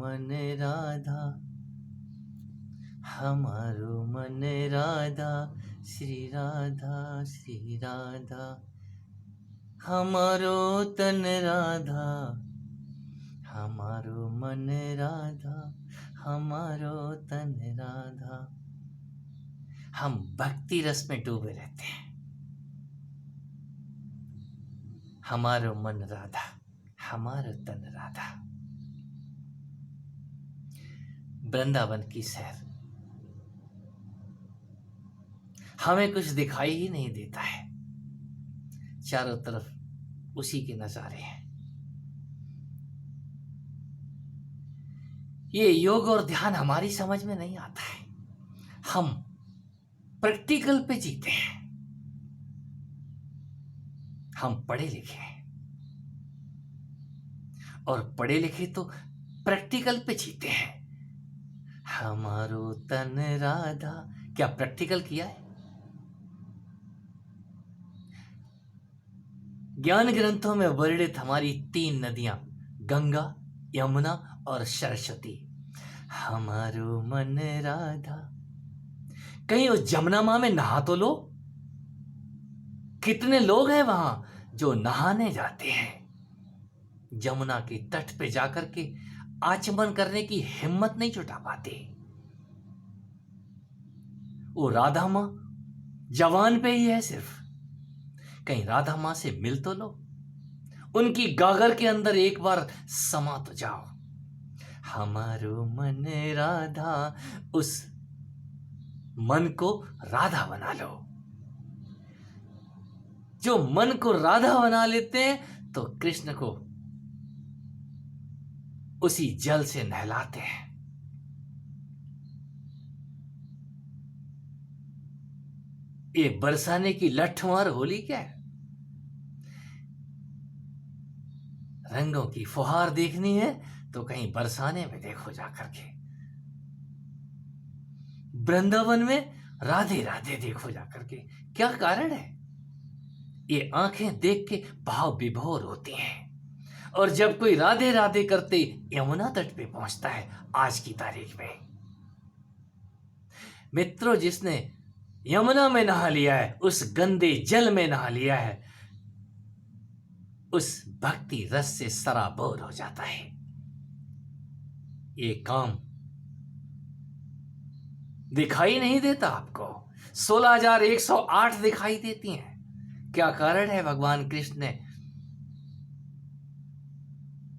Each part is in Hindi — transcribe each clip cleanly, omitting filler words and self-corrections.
मन राधा, हमारो मन राधा, श्री राधा श्री राधा। हमारो तन राधा, हमारो मन राधा, हमारो तन राधा। हम भक्ति रस में डूबे रहते हैं। हमारो मन राधा, हमारो तन राधा। वृंदावन की सैर, हमें कुछ दिखाई ही नहीं देता है, चारों तरफ उसी के नजारे हैं। ये योग और ध्यान हमारी समझ में नहीं आता है। हम प्रैक्टिकल पे जीते हैं। हम पढ़े लिखे हैं और पढ़े लिखे तो प्रैक्टिकल पे जीते हैं। हमारो तन राधा, क्या प्रैक्टिकल किया है? ज्ञान ग्रंथों में वर्णित हमारी 3 नदियां, गंगा, यमुना और सरस्वती। हमारो मन राधा, कहीं उस जमुना मां में नहा तो लो। कितने लोग हैं वहां जो नहाने जाते हैं, जमुना के तट पे जाकर के आचमन करने की हिम्मत नहीं जुटा पाते। वो राधा मां जवान पे ही है सिर्फ, कहीं राधा मां से मिल तो लो, उनकी गागर के अंदर एक बार समा तो जाओ। हमारो मन राधा, उस मन को राधा बना लो। जो मन को राधा बना लेते हैं तो कृष्ण को उसी जल से नहलाते हैं। ये बरसाने की लठमार होली क्या है? रंगों की फुहार देखनी है तो कहीं बरसाने में देखो जाकर के। वृंदावन में राधे राधे देखो जाकर के। क्या कारण है? ये आंखें देख के भाव विभोर होती हैं। और जब कोई राधे राधे करते यमुना तट पे पहुंचता है आज की तारीख में, मित्रों, जिसने यमुना में नहा लिया है, उस गंदे जल में नहा लिया है, उस भक्ति रस से सराबोर हो जाता है। ये काम दिखाई नहीं देता आपको। 16,108 दिखाई देती हैं। क्या कारण है? भगवान कृष्ण ने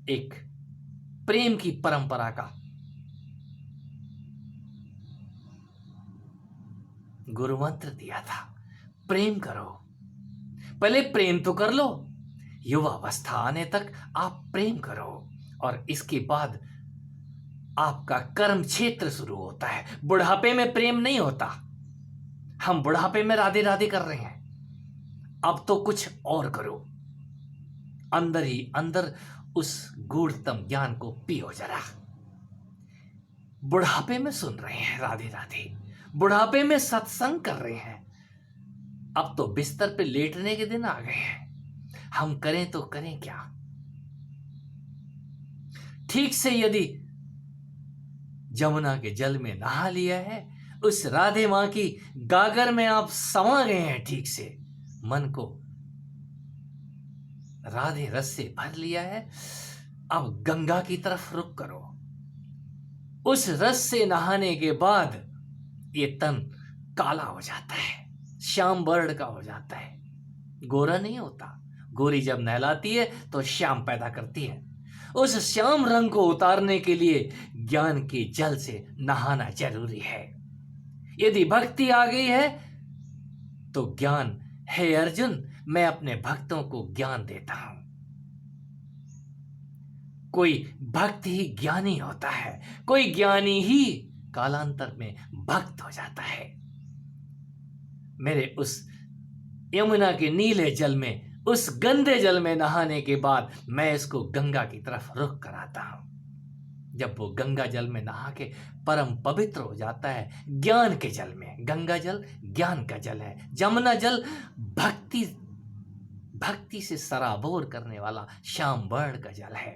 एक प्रेम की परंपरा का गुरु मंत्र दिया था। प्रेम करो, पहले प्रेम तो कर लो। युवावस्था आने तक आप प्रेम करो और इसके बाद आपका कर्म क्षेत्र शुरू होता है। बुढ़ापे में प्रेम नहीं होता। हम बुढ़ापे में राधे राधे कर रहे हैं, अब तो कुछ और करो। अंदर ही अंदर उस गूढ़तम ज्ञान को पियो जरा। बुढ़ापे में सुन रहे हैं राधे राधे, बुढ़ापे में सत्संग कर रहे हैं। अब तो बिस्तर पे लेटने के दिन आ गए हैं। हम करें तो करें क्या? ठीक से यदि जमुना के जल में नहा लिया है, उस राधे मां की गागर में आप समा गए हैं, ठीक से मन को राधे रस से भर लिया है, अब गंगा की तरफ रुख करो। उस रस से नहाने के बाद ये तन काला हो जाता है, श्याम वर्ण का हो जाता है, गोरा नहीं होता। गोरी जब नहलाती है तो श्याम पैदा करती है। उस श्याम रंग को उतारने के लिए ज्ञान के जल से नहाना जरूरी है। यदि भक्ति आ गई है तो ज्ञान, हे अर्जुन, मैं अपने भक्तों को ज्ञान देता हूं। कोई भक्त ही ज्ञानी होता है, कोई ज्ञानी ही कालांतर में भक्त हो जाता है। मेरे उस यमुना के नीले जल में, उस गंदे जल में नहाने के बाद मैं इसको गंगा की तरफ रुख कराता हूं। जब वो गंगा जल में नहा के परम पवित्र हो जाता है, ज्ञान के जल में, गंगा जल ज्ञान का जल है, जमुना जल भक्ति से सराबोर करने वाला श्याम वर्ण का जल है।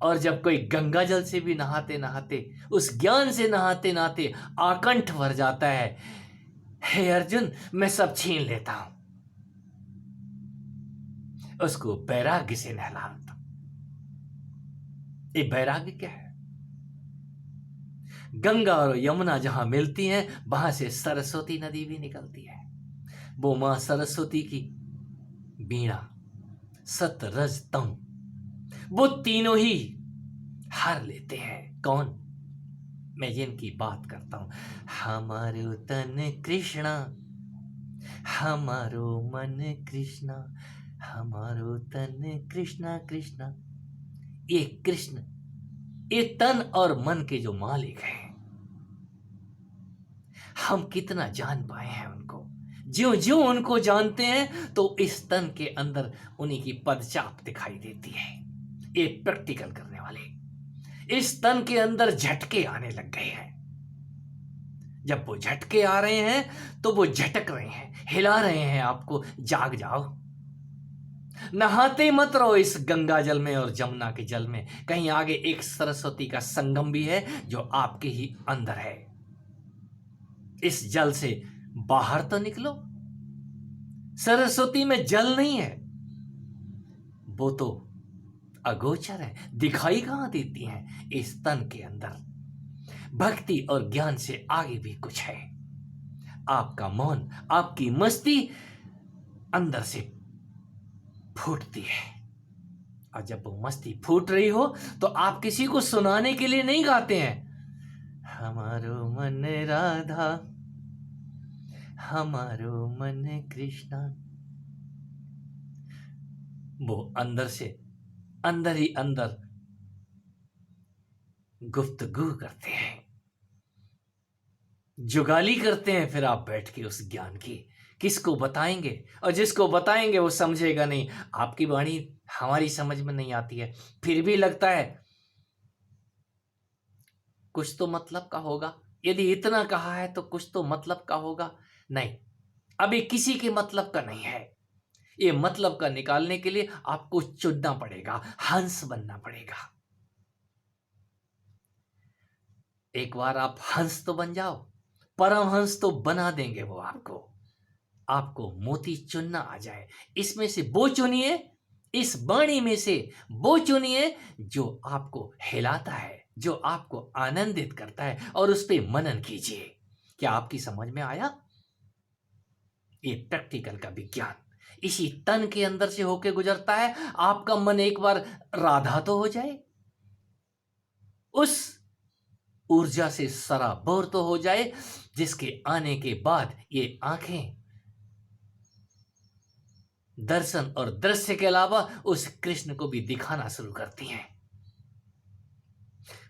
और जब कोई गंगा जल से भी नहाते नहाते, उस ज्ञान से नहाते नहाते आकंठ भर जाता है, हे अर्जुन मैं सब छीन लेता हूं, उसको वैराग्य से नहलाता हूं। ये वैराग्य क्या है? गंगा और यमुना जहां मिलती हैं वहां से सरस्वती नदी भी निकलती है। वो मां सरस्वती की वीणा सत रज तम, वो तीनों ही हार लेते हैं। कौन? मैं जिनकी बात करता हूं। हमारो तन कृष्णा, हमारो मन कृष्णा, हमारो तन कृष्णा कृष्णा। ये कृष्ण, ये तन और मन के जो मालिक हैं, हम कितना जान पाए हैं उनको। ज्यों ज्यों उनको जानते हैं तो इस तन के अंदर उन्हीं की पदचाप दिखाई देती है। ये प्रैक्टिकल करने वाले, इस तन के अंदर झटके आने लग गए हैं। जब वो झटके आ रहे हैं तो वो झटक रहे हैं, हिला रहे हैं आपको। जाग जाओ, नहाते मत रहो इस गंगा जल में और जमुना के जल में। कहीं आगे एक सरस्वती का संगम भी है जो आपके ही अंदर है। इस जल से बाहर तो निकलो। सरस्वती में जल नहीं है, वो तो अगोचर है, दिखाई कहां देती हैं इस तन के अंदर। भक्ति और ज्ञान से आगे भी कुछ है। आपका मौन, आपकी मस्ती अंदर से फूटती है, और जब वो मस्ती फूट रही हो तो आप किसी को सुनाने के लिए नहीं गाते हैं, हमारो मन राधा, हमारो मन कृष्णा। वो अंदर से अंदर ही अंदर गुफ्तगू करते हैं, जुगाली करते हैं। फिर आप बैठ के उस ज्ञान की किसको बताएंगे? और जिसको बताएंगे वो समझेगा नहीं। आपकी वाणी हमारी समझ में नहीं आती है, फिर भी लगता है कुछ तो मतलब का होगा। यदि इतना कहा है तो कुछ तो मतलब का होगा। नहीं, अभी किसी के मतलब का नहीं है। ये मतलब का निकालने के लिए आपको चुनना पड़ेगा, हंस बनना पड़ेगा। एक बार आप हंस तो बन जाओ, परमहंस तो बना देंगे वो आपको। आपको मोती चुनना आ जाए, इसमें से वो चुनिए, इस वाणी में से वो चुनिए जो आपको हिलाता है, जो आपको आनंदित करता है, और उस पर मनन कीजिए। क्या आपकी समझ में आया? ये प्रैक्टिकल का विज्ञान इसी तन के अंदर से होके गुजरता है। आपका मन एक बार राधा तो हो जाए, उस ऊर्जा से सराबोर तो हो जाए, जिसके आने के बाद ये आंखें दर्शन और दृश्य के अलावा उस कृष्ण को भी दिखाना शुरू करती हैं।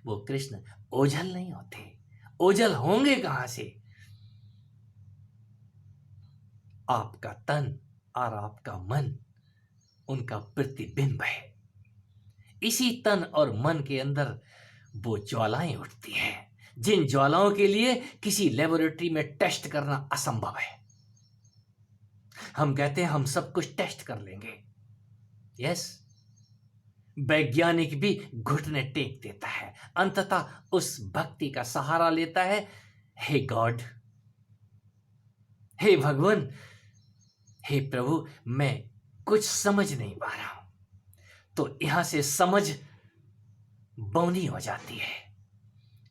वो कृष्ण ओझल नहीं होते। ओझल होंगे कहां से? आपका तन और आपका मन उनका प्रतिबिंब है। इसी तन और मन के अंदर वो ज्वालाएं उठती हैं, जिन ज्वालाओं के लिए किसी लेबोरेटरी में टेस्ट करना असंभव है। हम कहते हैं हम सब कुछ टेस्ट कर लेंगे। यस, वैज्ञानिक भी घुटने टेक देता है, अंततः उस भक्ति का सहारा लेता है। हे गॉड, हे भगवान, हे प्रभु, मैं कुछ समझ नहीं पा रहा हूं। तो यहां से समझ बौनी हो जाती है,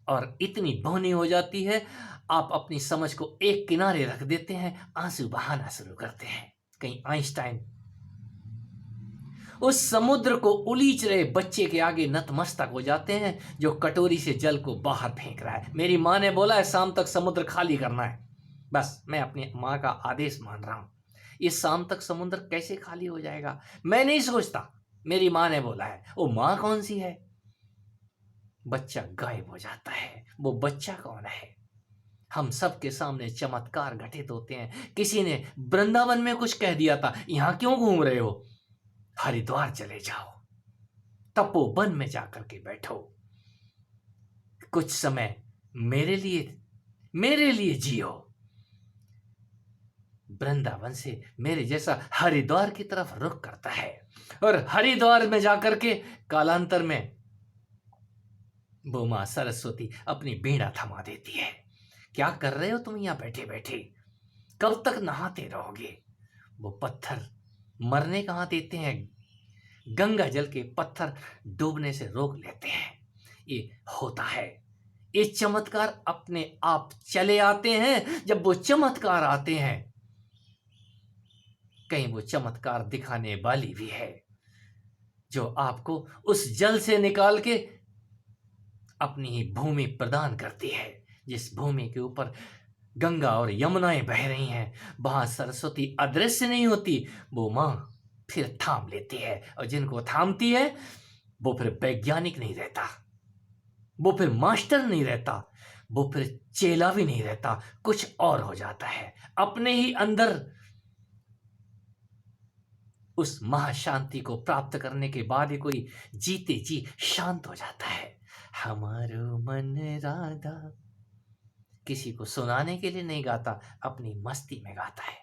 और इतनी बौनी हो जाती है आप अपनी समझ को एक किनारे रख देते हैं, आंसू बहाना शुरू करते हैं। कहीं आइंस्टाइन उस समुद्र को उलीच रहे बच्चे के आगे नतमस्तक हो जाते हैं जो कटोरी से जल को बाहर फेंक रहा है। मेरी माँ ने बोला है शाम तक समुद्र खाली करना है, बस मैं अपनी माँ का आदेश मान रहा हूं। ये शाम तक समुद्र कैसे खाली हो जाएगा मैं नहीं सोचता, मेरी माँ ने बोला है। वो माँ कौन सी है? बच्चा गायब हो जाता है। वो बच्चा कौन है? हम सबके सामने चमत्कार घटित होते हैं। किसी ने वृंदावन में कुछ कह दिया था, यहां क्यों घूम रहे हो? हरिद्वार चले जाओ, तपोवन में जाकर के बैठो, कुछ समय मेरे लिए जियो। वृंदावन से मेरे जैसा हरिद्वार की तरफ रुख करता है, और हरिद्वार में जाकर के कालांतर में वो माँ सरस्वती अपनी बीड़ा थमा देती है। क्या कर रहे हो तुम यहाँ बैठे बैठे? कब तक नहाते रहोगे? वो पत्थर मरने कहाँ देते हैं, गंगा जल के पत्थर डूबने से रोक लेते हैं। ये होता है, ये चमत्कार अपने आप चले आते हैं। जब वो चमत्कार आते हैं, कहीं वो चमत्कार दिखाने वाली भी है जो आपको उस जल से निकाल के अपनी ही भूमि प्रदान करती है। जिस भूमि के ऊपर गंगा और यमुनाएं बह रही हैं, वहां सरस्वती अदृश्य नहीं होती, वो मां फिर थाम लेती है। और जिनको थामती है वो फिर वैज्ञानिक नहीं रहता, वो फिर मास्टर नहीं रहता, वो फिर चेला भी नहीं रहता, कुछ और हो जाता है। अपने ही अंदर उस महाशांति को प्राप्त करने के बाद ही कोई जीते जी शांत हो जाता है। हमारो मन राधा किसी को सुनाने के लिए नहीं गाता, अपनी मस्ती में गाता है।